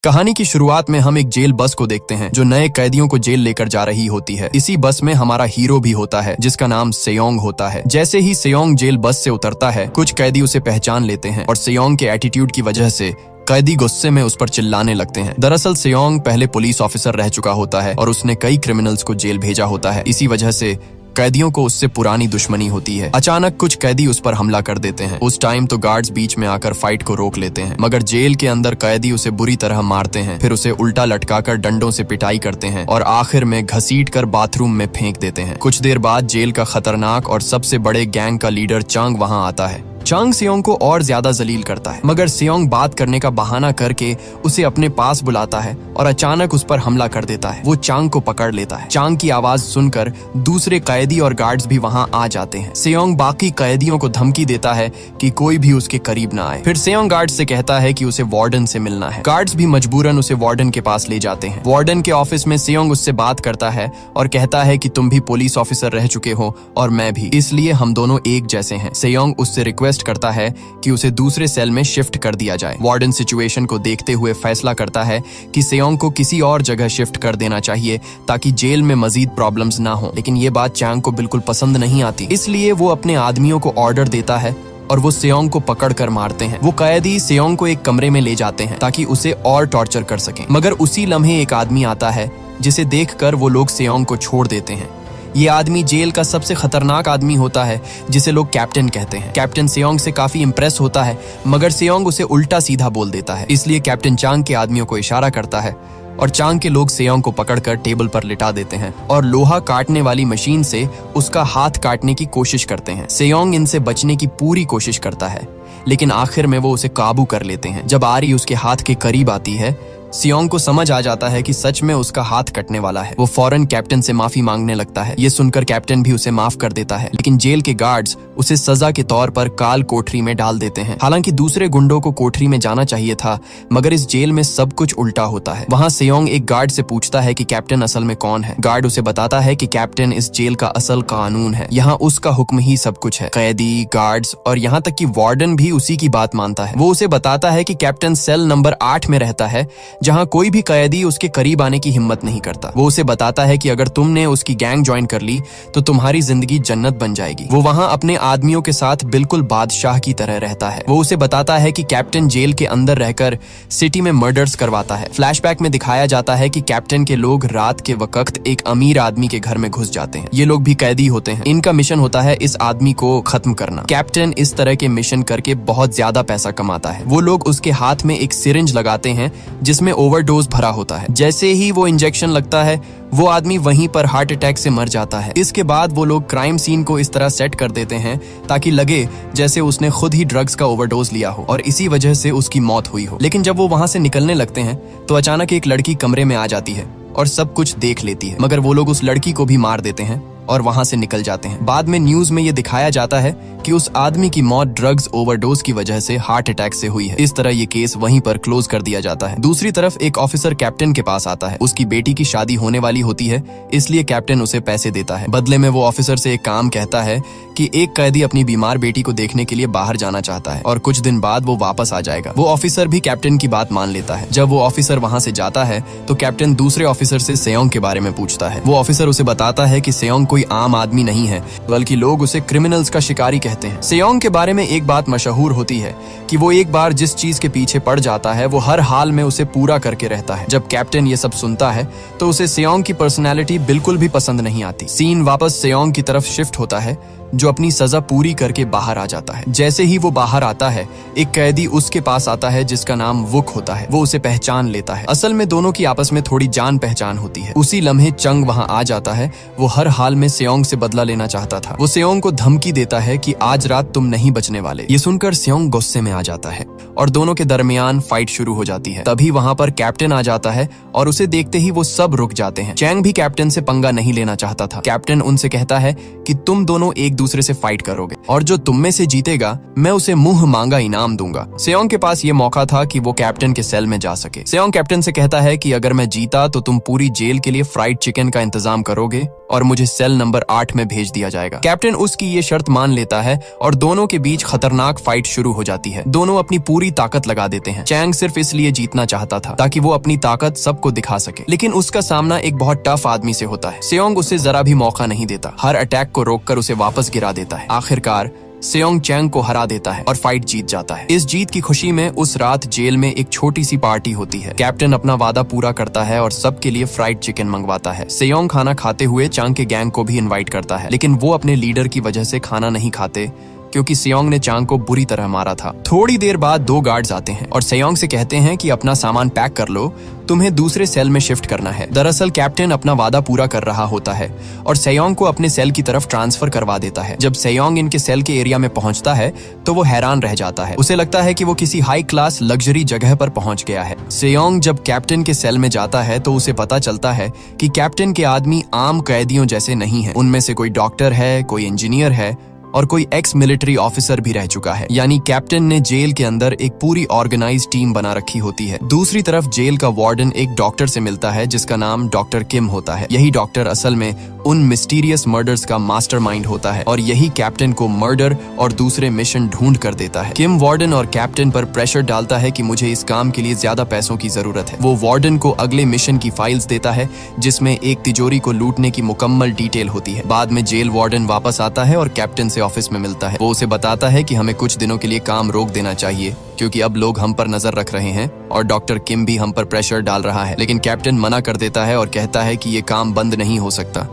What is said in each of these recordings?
कहानी की शुरुआत में हम एक जेल बस को देखते हैं जो नए कैदियों को जेल लेकर जा रही होती है। इसी बस में हमारा हीरो भी होता है जिसका नाम सेयोंग होता है। जैसे ही सेयोंग जेल बस से उतरता है, कुछ कैदी उसे पहचान लेते हैं और सेयोंग के एटीट्यूड की वजह से कैदी गुस्से में उस पर चिल्लाने लगते हैं। दरअसल सेयोंग पहले पुलिस ऑफिसर रह चुका होता है और उसने कई क्रिमिनल्स को जेल भेजा होता है। इसी वजह से कैदियों को उससे पुरानी दुश्मनी होती है। अचानक कुछ कैदी उस पर हमला कर देते हैं। उस टाइम तो गार्ड्स बीच में आकर फाइट को रोक लेते हैं, मगर जेल के अंदर कैदी उसे बुरी तरह मारते हैं, फिर उसे उल्टा लटकाकर डंडों से पिटाई करते हैं और आखिर में घसीट कर बाथरूम में फेंक देते हैं। कुछ देर बाद जेल का खतरनाक और सबसे बड़े गैंग का लीडर चांग वहां आता है। चांग सेयोंग को और ज्यादा जलील करता है, मगर सेयोंग बात करने का बहाना करके उसे अपने पास बुलाता है और अचानक उस पर हमला कर देता है। वो चांग को पकड़ लेता है। चांग की आवाज सुनकर दूसरे कैदी और गार्ड्स भी वहां आ जाते हैं। सेयोंग बाकी कैदियों को धमकी देता है कि कोई भी उसके करीब ना आए। फिर सेयोंग गार्ड से कहता है कि उसे वार्डन से मिलना है। गार्ड्स भी मजबूरन उसे वार्डन के पास ले जाते हैं। वार्डन के ऑफिस में सेयोंग उससे बात करता है और कहता है कि तुम भी पुलिस ऑफिसर रह चुके हो और मैं भी, इसलिए हम दोनों एक जैसे हैं। सेयोंग उससे रिक्वेस्ट करता है कि उसे दूसरे सेल में शिफ्ट कर दिया जाए। वार्डन सिचुएशन को देखते हुए फैसला करता है कि सेयोंग को किसी और जगह शिफ्ट कर देना चाहिए ताकि जेल में मजीद प्रॉब्लम्स ना हो। लेकिन ये बात चांग को बिल्कुल पसंद नहीं आती, इसलिए वो अपने आदमियों को ऑर्डर देता है और वो सेयोंग को पकड़ कर मारते हैं। वो कैदी सेयोंग को एक कमरे में ले जाते हैं ताकि उसे और टॉर्चर कर सकें, मगर उसी लम्हे एक आदमी आता है जिसे देखकर वो लोग सेयोंग को छोड़ देते हैं। ये आदमी जेल का सबसे खतरनाक आदमी होता है जिसे लोग कैप्टन कहते हैं। कैप्टन सेयोंग से काफी इंप्रेस होता है, मगर सेयोंग उसे उल्टा सीधा बोल देता है। इसलिए कैप्टन चांग के आदमियों को इशारा करता है और चांग के लोग सेयोंग को पकड़कर टेबल पर लिटा देते हैं और लोहा काटने वाली मशीन से उसका हाथ काटने की कोशिश करते हैं। सेयोंग इनसे बचने की पूरी कोशिश करता है, लेकिन आखिर में वो उसे काबू कर लेते हैं। जब आरी उसके हाथ के करीब आती है, सेयोंग को समझ आ जाता है कि सच में उसका हाथ कटने वाला है। वो फौरन कैप्टन से माफी मांगने लगता है। ये सुनकर कैप्टन भी उसे माफ कर देता है, लेकिन जेल के गार्ड्स उसे सजा के तौर पर काल कोठरी में डाल देते हैं। हालांकि दूसरे गुंडों को कोठरी में जाना चाहिए था, मगर इस जेल में सब कुछ उल्टा होता है। वहाँ सेयोंग एक गार्ड से पूछता है कि कैप्टन असल में कौन है। गार्ड उसे बताता है कि कैप्टन इस जेल का असल कानून है। यहाँ उसका हुक्म ही सब कुछ है। कैदी, गार्ड्स और यहाँ तक कि वार्डन भी उसी की बात मानता है। वो उसे बताता है कि कैप्टन सेल नंबर 8 में रहता है, जहाँ कोई भी कैदी उसके करीब आने की हिम्मत नहीं करता। वो उसे बताता है कि अगर तुमने उसकी गैंग ज्वाइन कर ली तो तुम्हारी जिंदगी जन्नत बन जाएगी। वो वहाँ अपने आदमियों के साथ बिल्कुल बादशाह की तरह रहता है। वो उसे बताता है कि कैप्टन जेल के अंदर रहकर सिटी में मर्डर्स करवाता है। फ्लैशबैक में दिखाया जाता है कि कैप्टन के लोग रात के वक्त एक अमीर आदमी के घर में घुस जाते हैं। ये लोग भी कैदी होते हैं। इनका मिशन होता है इस आदमी को खत्म करना। कैप्टन इस तरह के मिशन करके बहुत ज्यादा पैसा कमाता है। वो लोग उसके हाथ में एक सिरिंज लगाते हैं जिसमें ओवरडोज भरा होता है। जैसे ही वो इंजेक्शन लगता है, वो आदमी वहीं पर हार्ट अटैक से मर जाता है। इसके बाद वो लोग क्राइम सीन को इस तरह सेट कर देते हैं ताकि लगे जैसे उसने खुद ही ड्रग्स का ओवरडोज लिया हो और इसी वजह से उसकी मौत हुई हो। लेकिन जब वो वहां से निकलने लगते हैं तो अचानक एक लड़की कमरे में आ जाती है और सब कुछ देख लेती है, मगर वो लोग उस लड़की को भी मार देते हैं और वहां से निकल जाते हैं। बाद में न्यूज में ये दिखाया जाता है कि उस आदमी की मौत ड्रग्स ओवरडोज की वजह से हार्ट अटैक से हुई है। इस तरह ये केस वहीं पर क्लोज कर दिया जाता है। दूसरी तरफ एक ऑफिसर कैप्टन के पास आता है। उसकी बेटी की शादी होने वाली होती है, इसलिए कैप्टन उसे पैसे देता है। बदले में वो ऑफिसर से एक काम कहता है कि एक कैदी अपनी बीमार बेटी को देखने के लिए बाहर जाना चाहता है और कुछ दिन बाद वो वापस आ जाएगा। वो ऑफिसर भी कैप्टन की बात मान लेता है। जब वो ऑफिसर वहां से जाता है तो कैप्टन दूसरे ऑफिसर से सेयोंग के बारे में पूछता है। वो ऑफिसर उसे बताता है कि सेयोंग कोई आम आदमी नहीं है, बल्कि लोग उसे क्रिमिनल्स का शिकारी कहते हैं। सेयोंग के बारे में एक बात मशहूर होती है कि वो एक बार जिस चीज के पीछे पड़ जाता है वो हर हाल में उसे पूरा करके रहता है। जब कैप्टन ये सब सुनता है तो उसे सेयोंग की पर्सनैलिटी बिल्कुल भी पसंद नहीं आती। सीन वापस सेयोंग की तरफ शिफ्ट होता है जो अपनी सजा पूरी करके बाहर आ जाता है। जैसे ही वो बाहर आता है, एक कैदी उसके पास आता है जिसका नाम वुक होता है। वो उसे पहचान लेता है। असल में दोनों की आपस में थोड़ी जान पहचान होती है। उसी लम्हे चंग वहां आ जाता है। वो हर हाल में सेयोंग से बदला लेना चाहता था। वो सेयोंग को धमकी देता है कि आज रात तुम नहीं बचने वाले। ये सुनकर सेयोंग गुस्से में आ जाता है और दोनों के दरमियान फाइट शुरू हो जाती है। तभी वहां पर कैप्टन आ जाता है और उसे देखते ही वो सब रुक जाते हैं। चैंग भी कैप्टन से पंगा नहीं लेना चाहता था। कैप्टन उनसे कहता है कि तुम दोनों एक दूसरे से फाइट करोगे और जो तुम में से जीतेगा मैं उसे मुंह मांगा इनाम दूंगा। सेयोंग के पास ये मौका था कि वो कैप्टन के सेल में जा सके। सेयोंग कैप्टन से कहता है कि अगर मैं जीता तो तुम पूरी जेल के लिए फ्राइड चिकन का इंतजाम करोगे और मुझे सेल नंबर 8 में भेज दिया जाएगा। कैप्टन उसकी ये शर्त मान लेता है और दोनों के बीच खतरनाक फाइट शुरू हो जाती है। दोनों अपनी पूरी ताकत लगा देते हैं। चैंग सिर्फ इसलिए जीतना चाहता था ताकि वो अपनी ताकत सबको दिखा सके, लेकिन उसका सामना एक बहुत टफ आदमी से होता है। सेयोंग उसे जरा भी मौका नहीं देता, हर अटैक को रोककर उसे वापस गिरा देता है। आखिरकार सेयोंग चैंग को हरा देता है और फाइट जीत जाता है। इस जीत की खुशी में उस रात जेल में एक छोटी सी पार्टी होती है। कैप्टन अपना वादा पूरा करता है और सबके लिए फ्राइड चिकन मंगवाता है। सेयोंग खाना खाते हुए चांग के गैंग को भी इनवाइट करता है, लेकिन वो अपने लीडर की वजह से खाना नहीं खाते क्योंकि सेयोंग ने चांग को बुरी तरह मारा था। थोड़ी देर बाद 2 गार्ड्स आते हैं और सेयोंग से कहते हैं कि अपना सामान पैक कर लो, तुम्हें दूसरे सेल में शिफ्ट करना है। दरअसल कैप्टन अपना वादा पूरा कर रहा होता है और सेयोंग को अपने सेल की तरफ ट्रांसफर करवा देता है। जब सेयोंग इनके सेल के एरिया में पहुंचता है तो वो हैरान रह जाता है। उसे लगता है कि वो किसी हाई क्लास लग्जरी जगह पर पहुंच गया है। सेयोंग जब कैप्टन के सेल में जाता है तो उसे पता चलता है कि कैप्टन के आदमी आम कैदियों जैसे नहीं है। उनमें से कोई डॉक्टर है, कोई इंजीनियर है और कोई एक्स मिलिट्री ऑफिसर भी रह चुका है। यानी कैप्टन ने जेल के अंदर एक पूरी ऑर्गेनाइज टीम बना रखी होती है। दूसरी तरफ जेल का वार्डन एक डॉक्टर से मिलता है जिसका नाम डॉक्टर किम होता है। यही डॉक्टर असल में उन मिस्टीरियस मर्डर्स का मास्टरमाइंड होता है और यही कैप्टन को मर्डर और दूसरे मिशन ढूंढ कर देता है। किम वार्डन और कैप्टन पर प्रेशर डालता है कि मुझे इस काम के लिए ज्यादा पैसों की जरूरत है। वो वार्डन को अगले मिशन की फाइल्स देता है जिसमें एक तिजोरी को लूटने की मुकम्मल डिटेल होती है। बाद में जेल वार्डन वापस आता है और कैप्टन से ऑफिस में मिलता है। वो उसे बताता है कि हमें कुछ दिनों के लिए काम रोक देना चाहिए क्योंकि अब लोग हम पर नजर रख रहे हैं और डॉक्टर किम भी हम पर प्रेशर डाल रहा है। लेकिन कैप्टन मना कर देता है और कहता है कि ये काम बंद नहीं हो सकता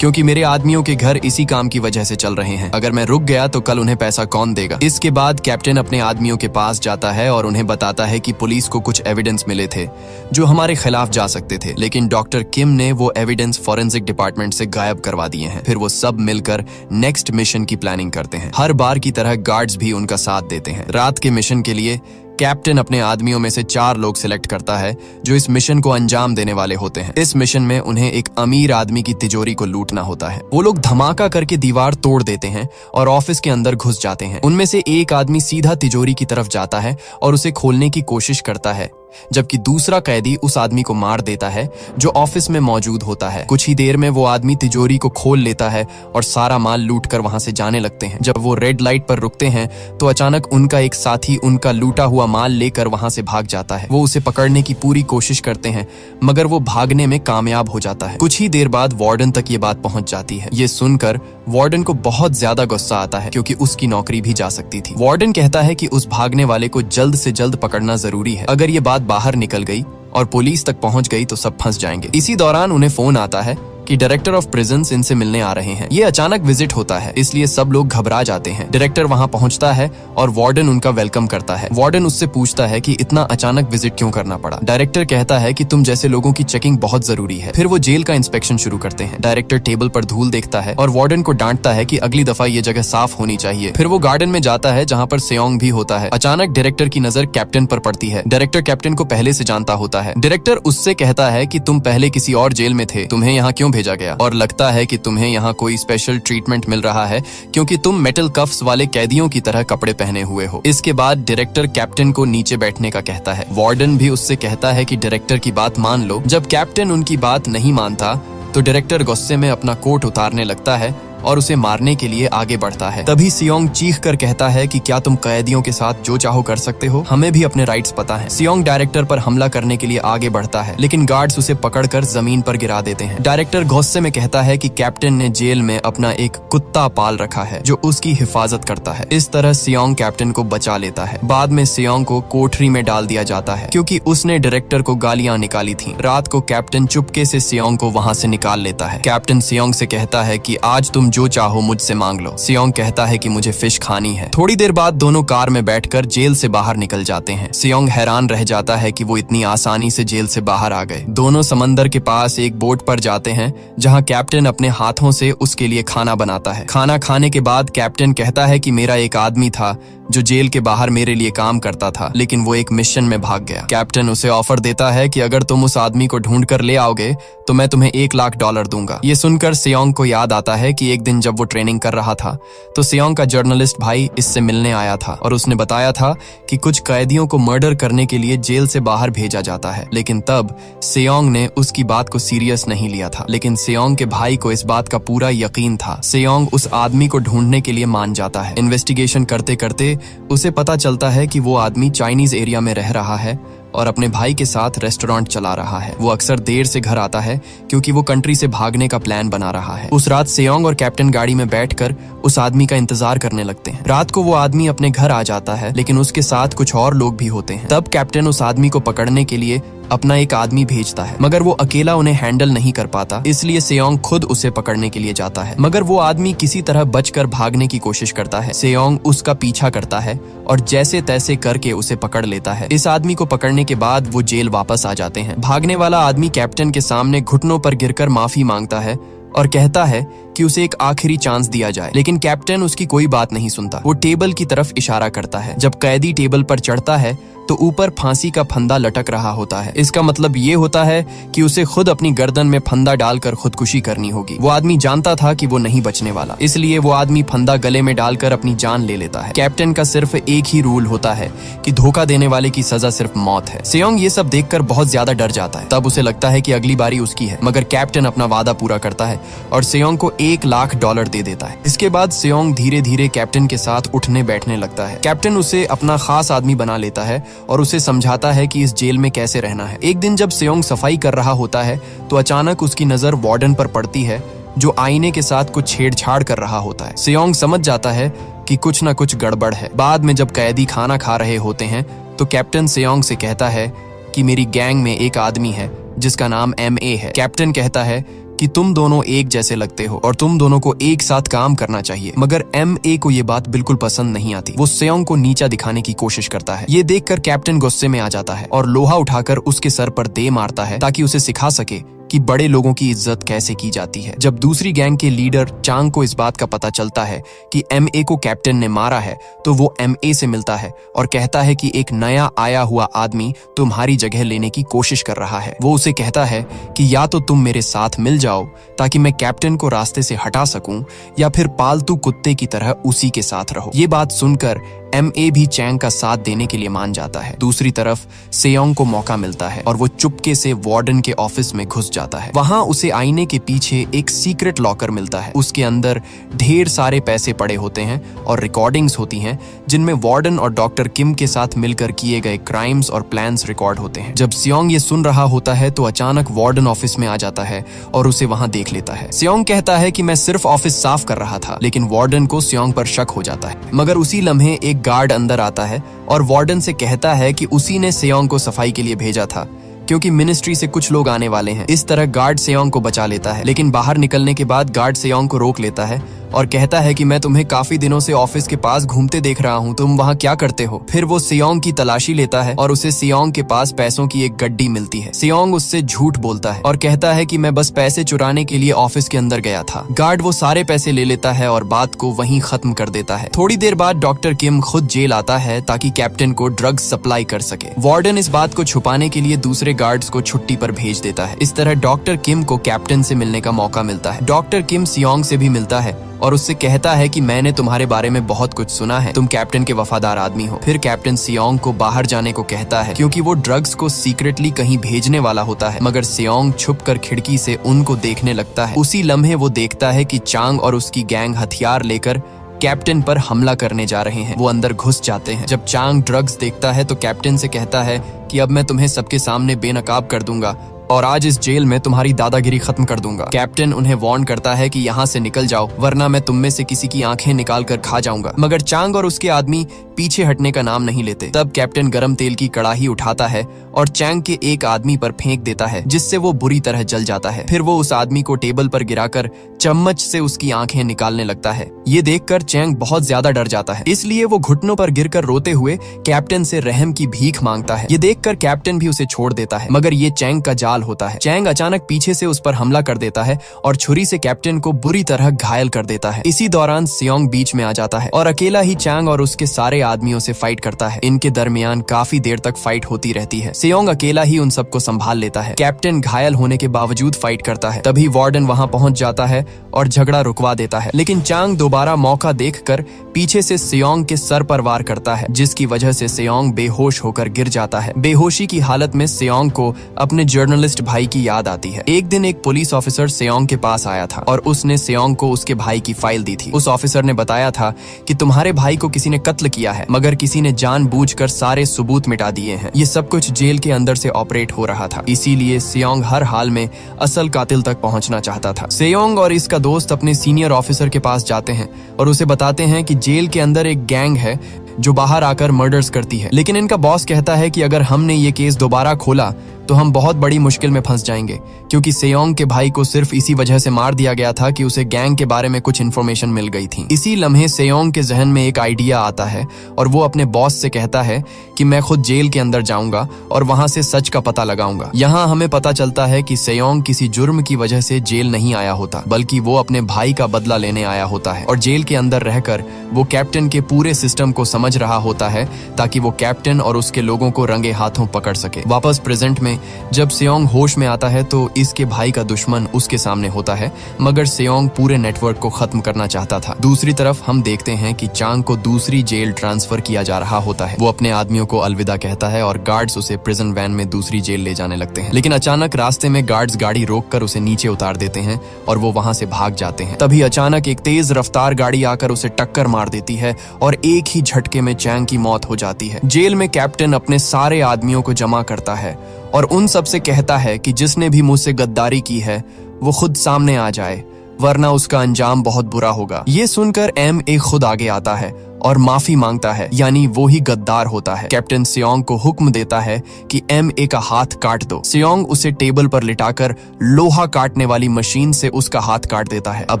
क्योंकि मेरे आदमियों के घर इसी काम की वजह से चल रहे हैं। अगर मैं रुक गया तो कल उन्हें पैसा कौन देगा। इसके बाद कैप्टन अपने आदमियों के पास जाता है और उन्हें बताता है कि पुलिस को कुछ एविडेंस मिले थे जो हमारे खिलाफ जा सकते थे, लेकिन डॉक्टर किम ने वो एविडेंस फॉरेंसिक डिपार्टमेंट से गायब करवा दिए हैं। फिर वो सब मिलकर नेक्स्ट मिशन की प्लानिंग करते हैं। हर बार की तरह गार्ड्स भी उनका साथ देते हैं। रात के मिशन के लिए कैप्टन अपने आदमियों में से 4 लोग सिलेक्ट करता है जो इस मिशन को अंजाम देने वाले होते हैं। इस मिशन में उन्हें एक अमीर आदमी की तिजोरी को लूटना होता है। वो लोग धमाका करके दीवार तोड़ देते हैं और ऑफिस के अंदर घुस जाते हैं। उनमें से एक आदमी सीधा तिजोरी की तरफ जाता है और उसे खोलने की कोशिश करता है, जबकि दूसरा कैदी उस आदमी को मार देता है जो ऑफिस में मौजूद होता है। कुछ ही देर में वो आदमी तिजोरी को खोल लेता है और सारा माल लूट कर वहां से जाने लगते हैं। जब वो रेड लाइट पर रुकते हैं तो अचानक उनका एक साथी उनका लूटा हुआ माल लेकर वहां से भाग जाता है। वो उसे पकड़ने की पूरी कोशिश करते हैं मगर वो भागने में कामयाब हो जाता है। कुछ ही देर बाद वार्डन तक ये बात पहुंच जाती है। ये सुनकर वार्डन को बहुत ज्यादा गुस्सा आता है क्योंकि उसकी नौकरी भी जा सकती थी। वार्डन कहता है कि उस भागने वाले को जल्द से जल्द पकड़ना जरूरी है। अगर ये बात बाहर निकल गई और पुलिस तक पहुंच गई तो सब फंस जाएंगे। इसी दौरान उन्हें फोन आता है कि डायरेक्टर ऑफ प्रिजन्स इनसे मिलने आ रहे हैं। ये अचानक विजिट होता है इसलिए सब लोग घबरा जाते हैं। डायरेक्टर वहां पहुंचता है और वार्डन उनका वेलकम करता है। वार्डन उससे पूछता है कि इतना अचानक विजिट क्यों करना पड़ा। डायरेक्टर कहता है कि तुम जैसे लोगों की चेकिंग बहुत जरूरी है। फिर वो जेल का इंस्पेक्शन शुरू करते हैं। डायरेक्टर टेबल पर धूल देखता है और वार्डन को डांटता है कि अगली दफा ये जगह साफ होनी चाहिए। फिर वो गार्डन में जाता है जहाँ पर सेयोंग भी होता है। अचानक डायरेक्टर की नजर कैप्टन पर पड़ती है। डायरेक्टर कैप्टन को पहले से जानता होता है। डायरेक्टर उससे कहता है कि तुम पहले किसी और जेल में थे, तुम्हें यहाँ क्यों भेजा गया और लगता है कि तुम्हें यहाँ कोई स्पेशल ट्रीटमेंट मिल रहा है क्योंकि तुम मेटल कफ्स वाले कैदियों की तरह कपड़े पहने हुए हो। इसके बाद डायरेक्टर कैप्टन को नीचे बैठने का कहता है। वार्डन भी उससे कहता है कि डायरेक्टर की बात मान लो। जब कैप्टन उनकी बात नहीं मानता तो डायरेक्टर गुस्से में अपना कोट उतारने लगता है और उसे मारने के लिए आगे बढ़ता है। तभी सियोंग चीख कर कहता है कि क्या तुम कैदियों के साथ जो चाहो कर सकते हो, हमें भी अपने राइट्स पता है। सियोंग डायरेक्टर पर हमला करने के लिए आगे बढ़ता है लेकिन गार्ड्स उसे पकड़कर जमीन पर गिरा देते हैं। डायरेक्टर गुस्से में कहता है कि कैप्टन ने जेल में अपना एक कुत्ता पाल रखा है जो उसकी हिफाजत करता है। इस तरह सियोंग कैप्टन को बचा लेता है। बाद में सियोंग को कोठरी में डाल दिया जाता है क्योंकि उसने डायरेक्टर को गालियां निकाली थी। रात को कैप्टन चुपके से सियोंग को वहां से निकाल लेता है। कैप्टन सियोंग से कहता है कि आज तुम जो चाहो मुझसे मांग लो। सियोंग कहता है कि मुझे फिश खानी है। थोड़ी देर बाद दोनों कार में बैठकर जेल से बाहर निकल जाते हैं। सियोंग हैरान रह जाता है कि वो इतनी आसानी से जेल से बाहर आ गए। दोनों समंदर के पास एक बोट पर जाते हैं जहां कैप्टन अपने हाथों से उसके लिए खाना बनाता है। खाना खाने के बाद कैप्टन कहता है कि मेरा एक आदमी था जो जेल के बाहर मेरे लिए काम करता था लेकिन वो एक मिशन में भाग गया। कैप्टन उसे ऑफर देता है कि अगर तुम उस आदमी को ढूंढ कर ले आओगे तो मैं तुम्हें $1 लाख दूंगा। ये सुनकर सियोंग को याद आता है कि एक दिन जब वो ट्रेनिंग कर रहा था तो सेयोंग का जर्नलिस्ट भाई इससे मिलने आया था और उसने बताया था कि कुछ कैदियों को मर्डर करने के लिए जेल से बाहर भेजा जाता है। लेकिन तब सेयोंग ने उसकी बात को सीरियस नहीं लिया था, लेकिन सेयोंग के भाई को इस बात का पूरा यकीन था। सेयोंग उस आदमी को ढूंढने के लिए मान जाता है। इन्वेस्टिगेशन करते करते उसे पता चलता है कि वो आदमी चाइनीज एरिया में रह रहा है और अपने भाई के साथ रेस्टोरेंट चला रहा है। वो अक्सर देर से घर आता है क्योंकि वो कंट्री से भागने का प्लान बना रहा है। उस रात सेयोंग और कैप्टन गाड़ी में बैठकर उस आदमी का इंतजार करने लगते हैं। रात को वो आदमी अपने घर आ जाता है, लेकिन उसके साथ कुछ और लोग भी होते हैं। तब कैप्टन उस आदमी को पकड़ने के लिए अपना एक आदमी भेजता है, मगर वो अकेला उन्हें हैंडल नहीं कर पाता, इसलिए सेयोंग खुद उसे पकड़ने के लिए जाता है। मगर वो आदमी किसी तरह बचकर भागने की कोशिश करता है। सेयोंग उसका पीछा करता है और जैसे तैसे करके उसे पकड़ लेता है। इस आदमी को पकड़ने के बाद वो जेल वापस आ जाते हैं। भागने वाला आदमी कैप्टन के सामने घुटनों पर गिरकर माफी मांगता है और कहता है कि उसे एक आखिरी चांस दिया जाए, लेकिन कैप्टन उसकी कोई बात नहीं सुनता। वो टेबल की तरफ इशारा करता है। जब कैदी टेबल पर चढ़ता है तो ऊपर फांसी का फंदा लटक रहा होता है। इसका मतलब ये होता है कि उसे खुद अपनी गर्दन में फंदा डालकर खुदकुशी करनी होगी। वो आदमी जानता था कि वो नहीं बचने वाला, इसलिए वो आदमी फंदा गले में डालकर अपनी जान ले लेता है। कैप्टन का सिर्फ एक ही रूल होता है कि धोखा देने वाले की सजा सिर्फ मौत है। सेयोंग ये सब देखकर बहुत ज्यादा डर जाता है। तब उसे लगता है कि अगली बारी उसकी है, मगर कैप्टन अपना वादा पूरा करता है और सेयोंग को $1,00,000 दे देता है। इसके बाद सेयोंग धीरे धीरे कैप्टन के साथ उठने बैठने लगता है। कैप्टन उसे अपना खास आदमी बना लेता है और उसे समझाता है कि इस जेल में कैसे रहना है। एक दिन जब सेयोंग सफाई कर रहा होता है तो अचानक उसकी नजर वार्डन पर पड़ती है, जो आईने के साथ कुछ छेड़छाड़ कर रहा होता है। सेयोंग समझ जाता है कि कुछ न कुछ गड़बड़ है। बाद में जब कैदी खाना खा रहे होते हैं तो कैप्टन सेयोंग से कहता है कि मेरी गैंग में एक आदमी है जिसका नाम MA है। कैप्टन कहता है कि तुम दोनों एक जैसे लगते हो और तुम दोनों को एक साथ काम करना चाहिए, मगर MA को ये बात बिल्कुल पसंद नहीं आती। वो सेयोंग को नीचा दिखाने की कोशिश करता है। ये देखकर कैप्टन गुस्से में आ जाता है और लोहा उठाकर उसके सर पर दे मारता है ताकि उसे सिखा सके कि बड़े लोगों की इज्जत कैसे की जाती है। जब दूसरी गैंग के लीडर चांग को इस बात का पता चलता है कि MA को कैप्टन ने मारा है तो वो MA से मिलता है और कहता है कि एक नया आया हुआ आदमी तुम्हारी जगह लेने की कोशिश कर रहा है। वो उसे कहता है कि या तो तुम मेरे साथ मिल जाओ ताकि मैं कैप्टन को रास्ते से हटा सकूं, या फिर पालतू कुत्ते की तरह उसी के साथ रहो। ये बात सुनकर MA भी चैंग का साथ देने के लिए मान जाता है। दूसरी तरफ सेयोंग को मौका मिलता है और वो चुपके से वार्डन के ऑफिस में घुस जाता है। वहां उसे आईने के पीछे एक सीक्रेट लॉकर मिलता है। उसके अंदर ढेर सारे पैसे पड़े होते हैं और रिकॉर्डिंग्स होती हैं जिनमें वार्डन और डॉक्टर किम के साथ मिलकर किए गए क्राइम्स और प्लान्स रिकॉर्ड होते हैं। जब सेयोंग ये सुन रहा होता है तो अचानक वार्डन ऑफिस में आ जाता है और उसे वहां देख लेता है। सेयोंग कहता है कि मैं सिर्फ ऑफिस साफ कर रहा था, लेकिन वार्डन को सेयोंग पर शक हो जाता है। मगर उसी लम्हे एक गार्ड अंदर आता है और वार्डन से कहता है कि उसी ने सेयोंग को सफाई के लिए भेजा था क्योंकि मिनिस्ट्री से कुछ लोग आने वाले हैं। इस तरह गार्ड सेयोंग को बचा लेता है, लेकिन बाहर निकलने के बाद गार्ड सेयोंग को रोक लेता है और कहता है कि मैं तुम्हें काफी दिनों से ऑफिस के पास घूमते देख रहा हूँ, तुम वहाँ क्या करते हो? फिर वो सेयोंग की तलाशी लेता है और उसे सेयोंग के पास पैसों की एक गड्डी मिलती है। सेयोंग उससे झूठ बोलता है और कहता है कि मैं बस पैसे चुराने के लिए ऑफिस के अंदर गया था। गार्ड वो सारे पैसे ले लेता है और बात को वहीं खत्म कर देता है। थोड़ी देर बाद डॉक्टर किम खुद जेल आता है ताकि कैप्टन को ड्रग्स सप्लाई कर सके। वार्डन इस बात को छुपाने के लिए दूसरे गार्ड्स को छुट्टी पर भेज देता है। इस तरह डॉक्टर किम को कैप्टन से मिलने का मौका मिलता है। डॉक्टर किम सेयोंग से भी मिलता है और उससे कहता है कि मैंने तुम्हारे बारे में बहुत कुछ सुना है, तुम कैप्टन के वफादार आदमी हो। फिर कैप्टन सेयोंग को बाहर जाने को कहता है क्योंकि वो ड्रग्स को सीक्रेटली कहीं भेजने वाला होता है, मगर सेयोंग छुपकर खिड़की से उनको देखने लगता है। उसी लम्हे वो देखता है कि चांग और उसकी गैंग हथियार लेकर कैप्टन पर हमला करने जा रहे हैं। वो अंदर घुस जाते हैं। जब चांग ड्रग्स देखता है तो कैप्टन से कहता है कि अब मैं तुम्हें सबके सामने बेनकाब कर दूंगा और आज इस जेल में तुम्हारी दादागिरी खत्म कर दूंगा। कैप्टन उन्हें वार्न करता है कि यहाँ से निकल जाओ वरना मैं तुम में से किसी की आंखें निकाल कर खा जाऊंगा, मगर चांग और उसके आदमी पीछे हटने का नाम नहीं लेते। तब कैप्टन गरम तेल की कड़ाही उठाता है और चैंग के एक आदमी पर फेंक देता है, जिससे वो बुरी तरह जल जाता है। फिर वो उस आदमी को टेबल पर गिराकर चम्मच से उसकी आंखें निकालने लगता है। ये देखकर चैंग बहुत ज्यादा डर जाता है, इसलिए वो घुटनों पर गिरकर रोते हुए कैप्टन से रहम की भीख मांगता है। ये देखकर कैप्टन भी उसे छोड़ देता है, मगर ये चैंग का जाल होता है। चैंग अचानक पीछे से उस पर हमला कर देता है और छुरी से कैप्टन को बुरी तरह घायल कर देता है। इसी दौरान सेयोंग बीच में आ जाता है और अकेला ही चैंग और उसके सारे आदमियों से फाइट करता है। इनके दरमियान काफी देर तक फाइट होती रहती है। सेयोंग अकेला ही उन सबको संभाल लेता है। कैप्टन घायल होने के बावजूद फाइट करता है। तभी वार्डन वहां पहुंच जाता है और झगड़ा रुकवा देता है। लेकिन चांग दोबारा मौका देखकर पीछे से सेयोंग के सर पर वार करता है, जिसकी वजह से सेयोंग बेहोश होकर गिर जाता है। बेहोशी की हालत में सेयोंग को अपने जर्नलिस्ट भाई की याद आती है। एक दिन एक पुलिस ऑफिसर सेयोंग के पास आया था और उसने सेयोंग को उसके भाई की फाइल दी थी। उस ऑफिसर ने बताया था कि तुम्हारे भाई को किसी ने कत्ल किया है, मगर किसी ने जानबूझकर सारे सबूत मिटा दिए हैं। ये सब कुछ जेल के अंदर से ऑपरेट हो रहा था, इसीलिए सेयोंग हर हाल में असल कातिल तक पहुंचना चाहता था। सेयोंग और इसका दोस्त अपने सीनियर ऑफिसर के पास जाते हैं और उसे बताते हैं कि जेल के अंदर एक गैंग है जो बाहर आकर मर्डर्स करती है। लेकिन इनका बॉस कहता है कि अगर हमने ये केस दोबारा खोला तो हम बहुत बड़ी मुश्किल में फंस जाएंगे, क्योंकि सेयोंग के भाई को सिर्फ इसी वजह से मार दिया गया था कि उसे गैंग के बारे में कुछ इन्फॉर्मेशन मिल गई थी। इसी लम्हे सेयोंग के जहन में एक आइडिया आता है और वो अपने बॉस से कहता है कि मैं खुद जेल के अंदर जाऊंगा और वहां से सच का पता लगाऊंगा। यहाँ हमें पता चलता है कि सेयोंग किसी जुर्म की वजह से जेल नहीं आया होता, बल्कि वो अपने भाई का बदला लेने आया होता है और जेल के अंदर रहकर वो कैप्टन के पूरे सिस्टम को समझ रहा होता है ताकि वो कैप्टन और उसके लोगों को रंगे हाथों पकड़ सके। वापस प्रेजेंट में जब सेयोंग होश में आता है तो इसके भाई का दुश्मन उसके सामने होता है, मगर सेयोंग पूरे नेटवर्क को खत्म करना चाहता था। दूसरी तरफ हम देखते हैं कि चांग को दूसरी जेल ट्रांसफर किया जा रहा होता है। वो अपने आदमियों को अलविदा कहता है और गार्ड्स उसे प्रिजन वैन में दूसरी जेल ले जाने लगते हैं। लेकिन अचानक रास्ते में गार्ड्स गाड़ी रोककर उसे नीचे उतार देते हैं और वो वहां से भाग जाते हैं। तभी अचानक एक तेज रफ्तार गाड़ी आकर उसे टक्कर मार देती है और एक ही झटके में चांग की मौत हो जाती है। जेल में कैप्टन अपने सारे आदमियों को जमा करता है और उन सब से कहता है कि जिसने भी मुझसे गद्दारी की है वो खुद सामने आ जाए, वरना उसका अंजाम बहुत बुरा होगा। ये सुनकर MA खुद आगे आता है और माफी मांगता है, यानी वो ही गद्दार होता है। कैप्टन सेयोंग को हुक्म देता है कि MA का हाथ काट दो। सेयोंग उसे टेबल पर लिटाकर लोहा काटने वाली मशीन से उसका हाथ काट देता है। अब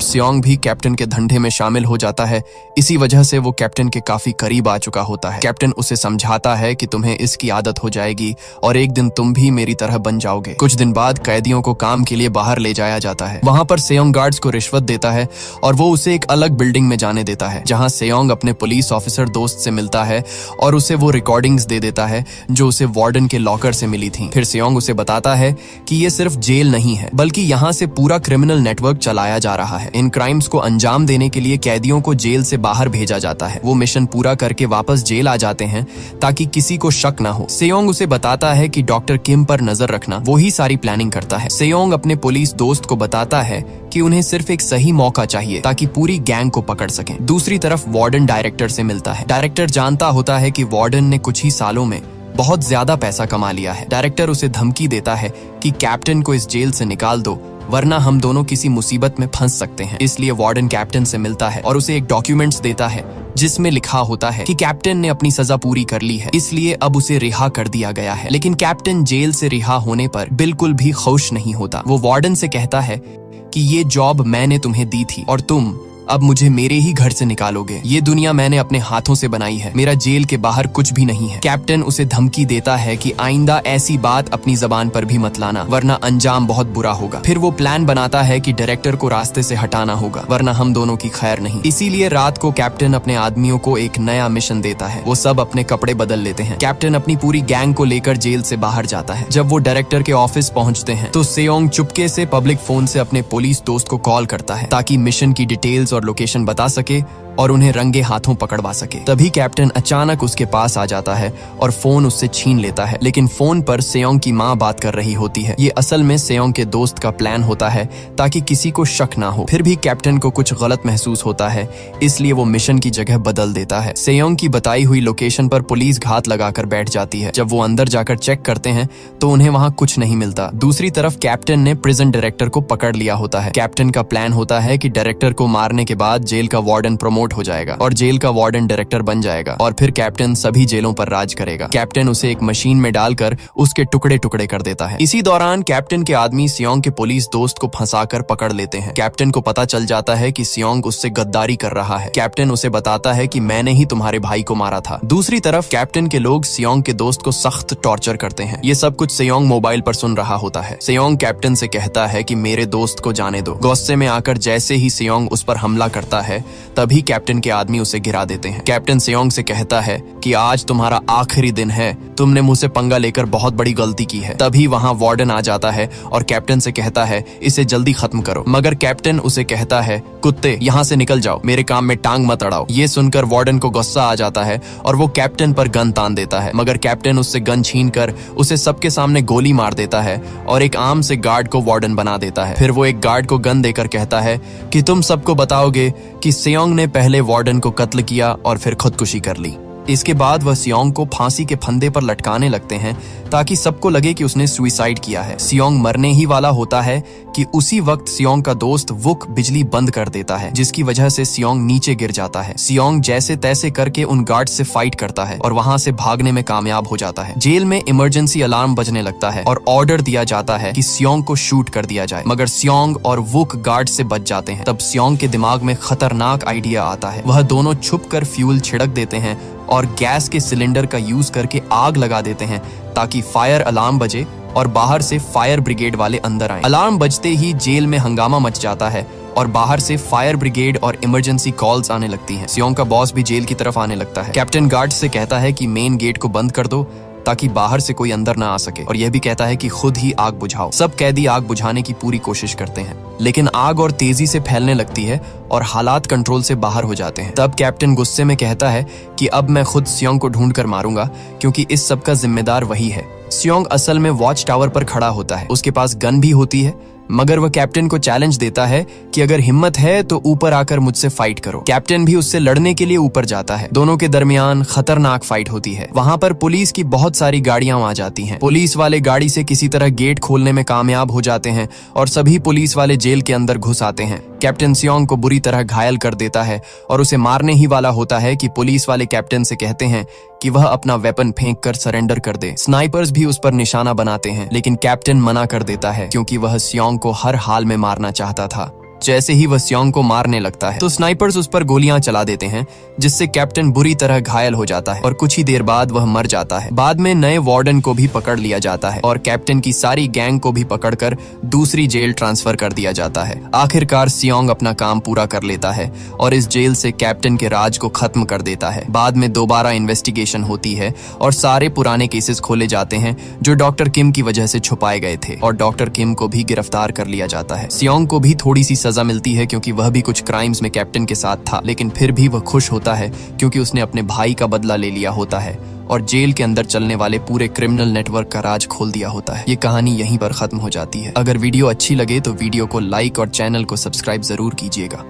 सेयोंग भी कैप्टन के धंधे में शामिल हो जाता है। इसी वजह से वो कैप्टन के काफी करीब आ चुका होता है। कैप्टन उसे समझाता है कि तुम्हें इसकी आदत हो जाएगी और एक दिन तुम भी मेरी तरह बन जाओगे। कुछ दिन बाद कैदियों को काम के लिए बाहर ले जाया जाता है। वहां पर सेयोंग गार्ड्स को रिश्वत देता है और वो उसे एक अलग बिल्डिंग में जाने देता है, जहां सेयोंग अपने पुलिस ऑफिसर दोस्त से मिलता है और उसे वो रिकॉर्डिंग्स दे देता है जो उसे वार्डन के लॉकर से मिली थी। फिर सेयोंग उसे बताता है कि ये सिर्फ जेल नहीं है, बल्कि यहाँ से पूरा क्रिमिनल नेटवर्क चलाया जा रहा है। इन क्राइम्स को अंजाम देने के लिए कैदियों को जेल से बाहर भेजा जाता है। वो मिशन पूरा करके वापस जेल आ जाते हैं ताकि किसी को शक ना हो। सेयोंग उसे बताता है कि डॉक्टर किम पर नजर रखना, वो ही सारी प्लानिंग करता है। सेयोंग अपने पुलिस दोस्त को बताता है कि उन्हें सिर्फ एक सही मौका चाहिए ताकि पूरी गैंग को पकड़ सकें। दूसरी तरफ वार्डन डायरेक्टर से मिलता है। डायरेक्टर जानता होता है कि वार्डन ने कुछ ही सालों में बहुत ज्यादा पैसा कमा लिया है। डायरेक्टर उसे धमकी देता है कि कैप्टन को इस जेल से निकाल दो, वरना हम दोनों किसी मुसीबत में फंस सकते हैं। इसलिए वार्डन कैप्टन से मिलता है और उसे एक डॉक्यूमेंट्स देता है जिसमें लिखा होता है कि कैप्टन ने अपनी सजा पूरी कर ली है, इसलिए अब उसे रिहा कर दिया गया है। लेकिन कैप्टन जेल से रिहा होने पर बिल्कुल भी खुश नहीं होता। वो वार्डन से कहता है कि ये जॉब मैंने तुम्हें दी थी और तुम अब मुझे मेरे ही घर से निकालोगे। ये दुनिया मैंने अपने हाथों से बनाई है, मेरा जेल के बाहर कुछ भी नहीं है। कैप्टन उसे धमकी देता है कि आइंदा ऐसी बात अपनी जबान पर भी मत लाना, वरना अंजाम बहुत बुरा होगा। फिर वो प्लान बनाता है कि डायरेक्टर को रास्ते से हटाना होगा, वरना हम दोनों की खैर नहीं। इसीलिए रात को कैप्टन अपने आदमियों को एक नया मिशन देता है। वो सब अपने कपड़े बदल लेते हैं। कैप्टन अपनी पूरी गैंग को लेकर जेल से बाहर जाता है। जब वो डायरेक्टर के ऑफिस पहुंचते हैं तो सेयोंग चुपके से पब्लिक फोन से अपने पुलिस दोस्त को कॉल करता है ताकि मिशन की डिटेल्स और लोकेशन बता सके और उन्हें रंगे हाथों पकड़वा सके। तभी कैप्टन अचानक उसके पास आ जाता है और फोन उससे छीन लेता है। लेकिन फोन पर सेयोंग की माँ बात कर रही होती है। ये असल में सेयोंग के दोस्त का प्लान होता है ताकि किसी को शक ना हो। फिर भी कैप्टन को कुछ गलत महसूस होता है, इसलिए वो मिशन की जगह बदल देता है। सेयोंग की बताई हुई लोकेशन पर पुलिस घात लगाकर बैठ जाती है। जब वो अंदर जाकर चेक करते हैं तो उन्हें वहाँ कुछ नहीं मिलता। दूसरी तरफ कैप्टन ने प्रिजन डायरेक्टर को पकड़ लिया होता है। कैप्टन का प्लान होता है कि डायरेक्टर को मारने के बाद जेल का वार्डन प्रमोट हो जाएगा और जेल का वार्डन डायरेक्टर बन जाएगा और फिर कैप्टन सभी जेलों पर राज करेगा। कैप्टन उसे एक मशीन में डालकर उसके टुकड़े टुकड़े कर देता है। इसी दौरान कैप्टन के आदमी सेयोंग के पुलिस दोस्त को फंसाकर पकड़ लेते हैं। कैप्टन को पता चल जाता है कि सेयोंग उससे गद्दारी कर रहा है। कैप्टन उसे बताता है कि मैंने ही तुम्हारे भाई को मारा था। दूसरी तरफ कैप्टन के लोग सेयोंग के दोस्त को सख्त टॉर्चर करते हैं। ये सब कुछ सेयोंग मोबाइल पर सुन रहा होता है। सेयोंग कैप्टन से कहता है कि मेरे दोस्त को जाने दो। गुस्से में आकर जैसे ही सेयोंग उस पर हमला करता है तभी कैप्टन के आदमी उसे गिरा देते हैं। कैप्टन सेयोंग से कहता है कि आज तुम्हारा आखिरी दिन है, तुमने मुझसे पंगा लेकर बहुत बड़ी गलती की है। तभी वहां वार्डन आ जाता है और कैप्टन से कहता है इसे जल्दी खत्म करो, मगर कैप्टन उसे कहता है कुत्ते यहाँ से निकल जाओ, मेरे काम में टांग मत अड़ाओ। ये सुनकर वार्डन को गुस्सा आ जाता है और वो कैप्टन पर गन तान देता है, मगर कैप्टन उससे गन छीन कर उसे सबके सामने गोली मार देता है और एक आम से गार्ड को वार्डन बना देता है। फिर वो एक गार्ड को गन देकर कहता है कि तुम सबको बताओगे कि सेयोंग ने पहले वार्डन को कत्ल किया और फिर खुदकुशी कर ली। इसके बाद वह सियोंग को फांसी के फंदे पर लटकाने लगते हैं ताकि सबको लगे कि उसने सुसाइड किया है। सियोंग मरने ही वाला होता है कि उसी वक्त सियोंग का दोस्त वुक बिजली बंद कर देता है, जिसकी वजह से सियोंग नीचे गिर जाता है। सियोंग जैसे तैसे करके उन गार्ड से फाइट करता है और वहां से भागने में कामयाब हो जाता है। जेल में इमरजेंसी अलार्म बजने लगता है और ऑर्डर दिया जाता है कि सियोंग को शूट कर दिया जाए, मगर सियोंग और वुक गार्ड से बच जाते हैं। तब सियोंग के दिमाग में खतरनाक आइडिया आता है। वह दोनों छुप कर फ्यूल छिड़क देते हैं और गैस के सिलेंडर का यूज करके आग लगा देते हैं ताकि फायर अलार्म बजे और बाहर से फायर ब्रिगेड वाले अंदर आए। अलार्म बजते ही जेल में हंगामा मच जाता है और बाहर से फायर ब्रिगेड और इमरजेंसी कॉल्स आने लगती हैं। सियोंग का बॉस भी जेल की तरफ आने लगता है। कैप्टन गार्ड से कहता है कि मेन गेट को बंद कर दो ताकि बाहर से कोई अंदर ना आ सके, और यह भी कहता है कि खुद ही आग बुझाओ। सब कैदी आग बुझाने की पूरी कोशिश करते हैं, लेकिन आग और तेजी से फैलने लगती है और हालात कंट्रोल से बाहर हो जाते हैं। तब कैप्टन गुस्से में कहता है कि अब मैं खुद सियोंग को ढूंढ कर मारूंगा क्योंकि इस सब का जिम्मेदार वही है। सियोंग असल में वॉच टावर पर खड़ा होता है, उसके पास गन भी होती है, मगर वह कैप्टन को चैलेंज देता है कि अगर हिम्मत है तो ऊपर आकर मुझसे फाइट करो। कैप्टन भी उससे लड़ने के लिए ऊपर जाता है। दोनों के दरमियान खतरनाक फाइट होती है। वहां पर पुलिस की बहुत सारी गाड़ियां आ जाती हैं। पुलिस वाले गाड़ी से किसी तरह गेट खोलने में कामयाब हो जाते हैं और सभी पुलिस वाले जेल के अंदर घुस आते हैं। कैप्टन सियोंग को बुरी तरह घायल कर देता है और उसे मारने ही वाला होता है कि पुलिस वाले कैप्टन से कहते हैं कि वह अपना वेपन फेंक कर सरेंडर कर दे। स्नाइपर्स भी उस पर निशाना बनाते हैं, लेकिन कैप्टन मना कर देता है क्योंकि वह सियोंग को हर हाल में मारना चाहता था। जैसे ही वह सियोंग को मारने लगता है तो स्नाइपर्स उस पर गोलियां चला देते हैं, जिससे कैप्टन बुरी तरह घायल हो जाता है और कुछ ही देर बाद वह मर जाता है। बाद में नए वार्डन को भी पकड़ लिया जाता है और कैप्टन की सारी गैंग को भी पकड़कर दूसरी जेल ट्रांसफर कर दिया जाता है। आखिरकार सियोंग अपना काम पूरा कर लेता है और इस जेल से कैप्टन के राज को खत्म कर देता है। बाद में दोबारा इन्वेस्टिगेशन होती है और सारे पुराने केसेस खोले जाते हैं जो डॉक्टर किम की वजह से छुपाए गए थे और डॉक्टर किम को भी गिरफ्तार कर लिया जाता है। सियोंग को भी थोड़ी सी सजा मिलती है क्योंकि वह भी कुछ क्राइम्स में कैप्टन के साथ था, लेकिन फिर भी वह खुश होता है क्योंकि उसने अपने भाई का बदला ले लिया होता है और जेल के अंदर चलने वाले पूरे क्रिमिनल नेटवर्क का राज खोल दिया होता है। ये कहानी यहीं पर खत्म हो जाती है। अगर वीडियो अच्छी लगे तो वीडियो को लाइक और चैनल को सब्सक्राइब जरूर कीजिएगा।